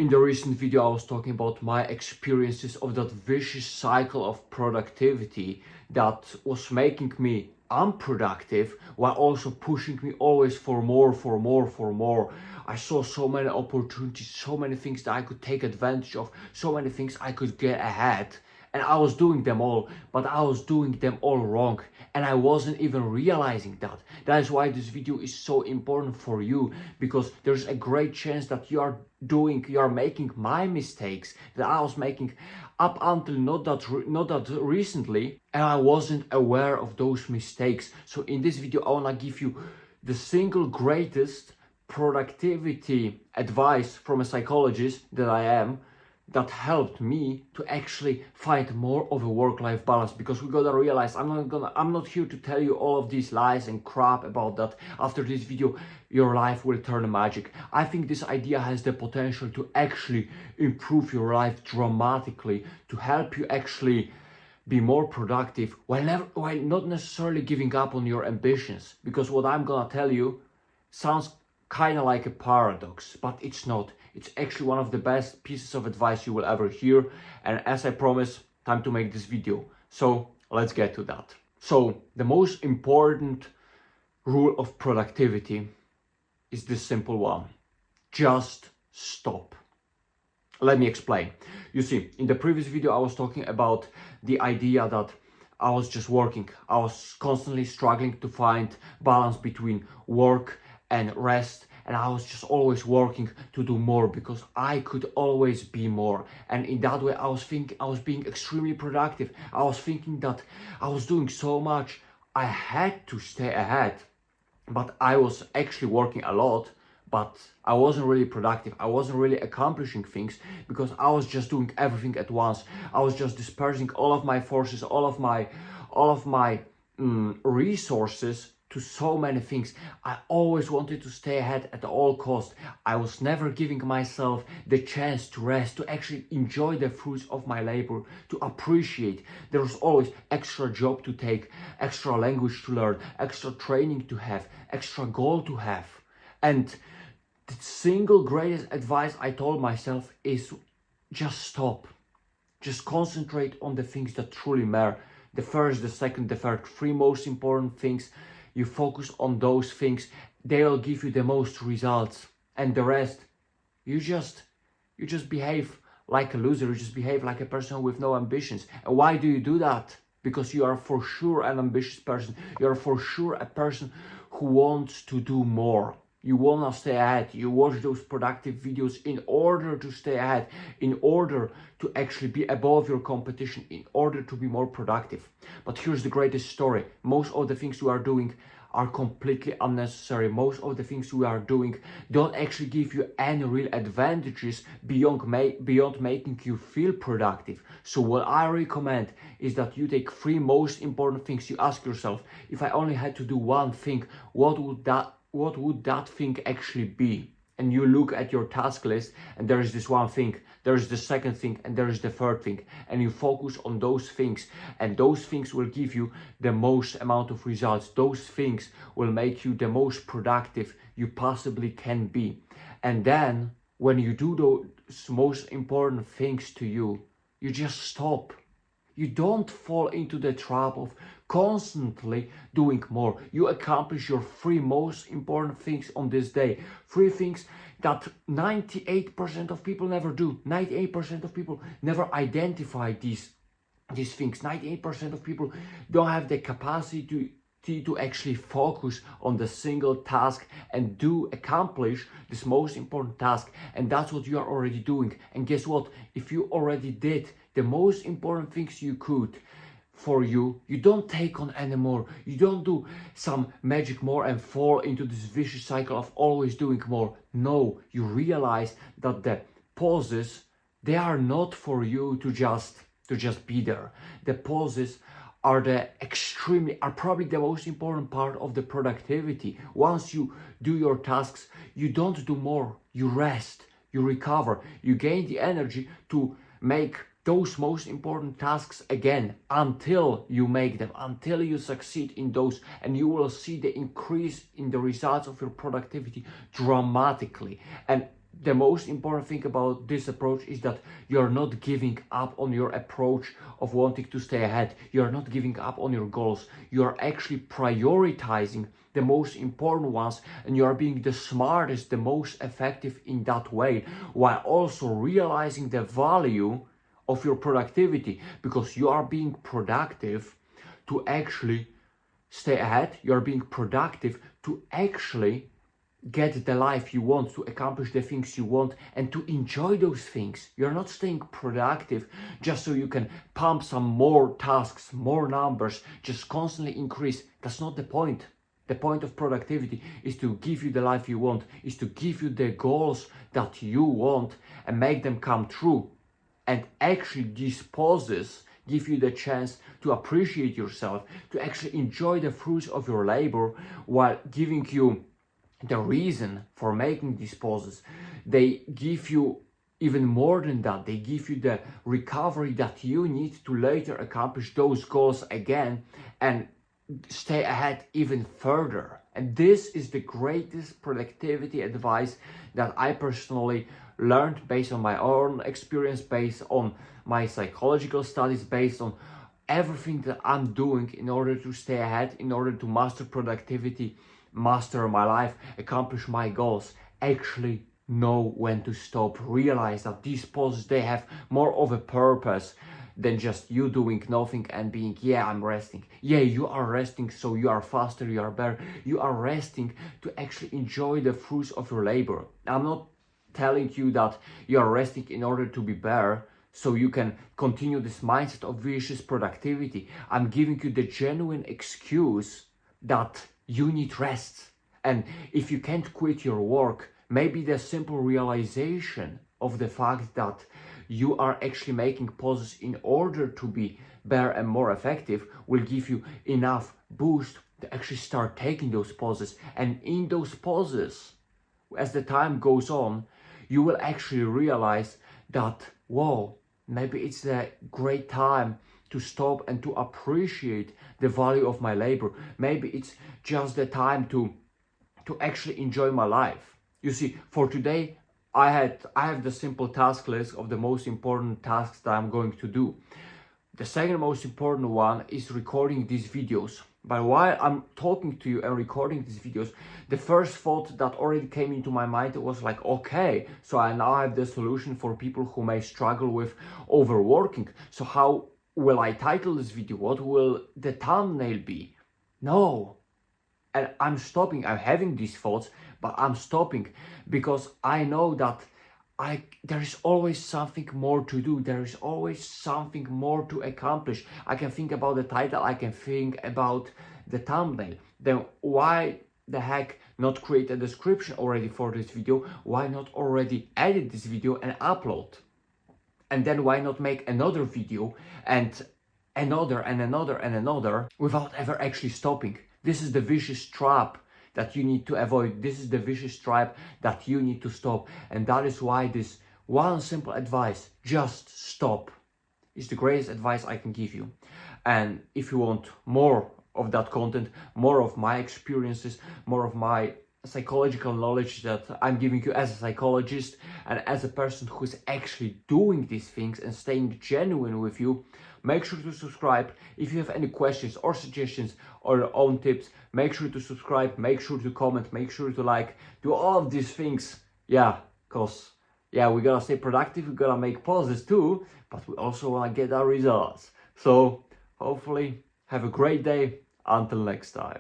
In the recent video, I was talking about my experiences of that vicious cycle of productivity that was making me unproductive while also pushing me always for more. I saw so many opportunities, so many things that I could take advantage of, so many things I could get ahead. And I was doing them all, but I was doing them all wrong. And I wasn't even realizing that. That is why this video is so important for you, because there's a great chance that you are making my mistakes that I was making up until not that recently, and I wasn't aware of those mistakes. So in this video, I wanna give you the single greatest productivity advice from a psychologist that I am, that helped me to actually find more of a work-life balance. Because we gotta realize, I'm not here to tell you all of these lies and crap about that after this video your life will turn magic. I think this idea has the potential to actually improve your life dramatically, to help you actually be more productive while not necessarily giving up on your ambitions. Because what I'm gonna tell you sounds kind of like a paradox, but it's not. It's actually one of the best pieces of advice you will ever hear. And as I promised, time to make this video. So let's get to that. So the most important rule of productivity is this simple one: just stop. Let me explain. You see, in the previous video, I was talking about the idea that I was just working. I was constantly struggling to find balance between work and rest, and I was just always working to do more because I could always be more. And in that way, I was being extremely productive. I was thinking that I was doing so much, I had to stay ahead. But I was actually working a lot, but I wasn't really productive. I wasn't really accomplishing things because I was just doing everything at once. I was just dispersing all of my forces, all of my resources to so many things. I always wanted to stay ahead at all costs. I was never giving myself the chance to rest, to actually enjoy the fruits of my labor, to appreciate. There was always extra job to take, extra language to learn, extra training to have, extra goal to have. And the single greatest advice I told myself is just stop. Just concentrate on the things that truly matter. The first, the second, the third, three most important things. You focus on those things, they'll give you the most results. And the rest, you just behave like a loser, you just behave like a person with no ambitions. And why do you do that? Because you are for sure an ambitious person. You are for sure a person who wants to do more. You wanna stay ahead. You watch those productive videos in order to stay ahead, in order to actually be above your competition, in order to be more productive. But here's the greatest story. Most of the things you are doing are completely unnecessary. Most of the things we are doing don't actually give you any real advantages beyond making you feel productive. So what I recommend is that you take three most important things. You ask yourself, if I only had to do one thing, what would that thing actually be? And you look at your task list, and there is this one thing, there is the second thing, and there is the third thing, and you focus on those things, and those things will give you the most amount of results. Those things will make you the most productive you possibly can be. And then when you do those most important things to you, you just stop. You don't fall into the trap of constantly doing more. You accomplish your three most important things on this day. Three things that 98% of people never do. 98% of people never identify these things. 98% of people don't have the capacity to actually focus on the single task and accomplish this most important task. And that's what you are already doing. And guess what? If you already did the most important things you could for you, you don't take on anymore. You don't do some magic more and fall into this vicious cycle of always doing more. No, you realize that the pauses, they are not for you to just be there. The pauses are probably the most important part of the productivity. Once you do your tasks, you don't do more. You rest, you recover, you gain the energy to make those most important tasks again until you make them, until you succeed in those, and you will see the increase in the results of your productivity dramatically. And the most important thing about this approach is that you're not giving up on your approach of wanting to stay ahead. You're not giving up on your goals. You're actually prioritizing the most important ones, and you're being the smartest, the most effective in that way, while also realizing the value of your productivity, because you are being productive to actually stay ahead. You're being productive to actually get the life you want, to accomplish the things you want, and to enjoy those things. You're not staying productive just so you can pump some more tasks, more numbers, just constantly increase. That's not the point. The point of productivity is to give you the life you want, is to give you the goals that you want and make them come true. And actually these pauses give you the chance to appreciate yourself, to actually enjoy the fruits of your labor, while giving you the reason for making these pauses. They give you even more than that. They give you the recovery that you need to later accomplish those goals again and stay ahead even further. And this is the greatest productivity advice that I personally learned based on my own experience, based on my psychological studies, based on everything that I'm doing in order to stay ahead, in order to master productivity, master my life, accomplish my goals. Actually know when to stop. Realize that these pauses, they have more of a purpose than just you doing nothing and being, yeah, I'm resting. Yeah, you are resting so you are faster, you are better. You are resting to actually enjoy the fruits of your labor. I'm not telling you that you are resting in order to be better so you can continue this mindset of vicious productivity. I'm giving you the genuine excuse that you need rest. And if you can't quit your work, maybe the simple realization of the fact that you are actually making pauses in order to be better and more effective will give you enough boost to actually start taking those pauses. And in those pauses, as the time goes on, you will actually realize that, whoa, maybe it's a great time to stop and to appreciate the value of my labor. Maybe it's just the time to actually enjoy my life. You see, for today, I have the simple task list of the most important tasks that I'm going to do. The second most important one is recording these videos. But while I'm talking to you and recording these videos, the first thought that already came into my mind was like, okay, so I now have the solution for people who may struggle with overworking. So how will I title this video? What will the thumbnail be? No. And I'm stopping. I'm having these thoughts, but I'm stopping because I know that there is always something more to do. There is always something more to accomplish. I can think about the title. I can think about the thumbnail. Then why the heck not create a description already for this video? Why not already edit this video and upload? And then why not make another video and another and another and another without ever actually stopping? This is the vicious trap that you need to avoid. This is the vicious trap that you need to stop. And that is why this one simple advice, just stop, is the greatest advice I can give you. And if you want more of that content, more of my experiences, more of my psychological knowledge that I'm giving you as a psychologist and as a person who's actually doing these things and staying genuine with you, make sure to subscribe. If you have any questions or suggestions or your own tips, make sure to subscribe, make sure to comment, make sure to like, do all of these things. Yeah, because yeah, we gotta stay productive, we gotta make pauses too, but we also wanna get our results. So hopefully have a great day. Until next time.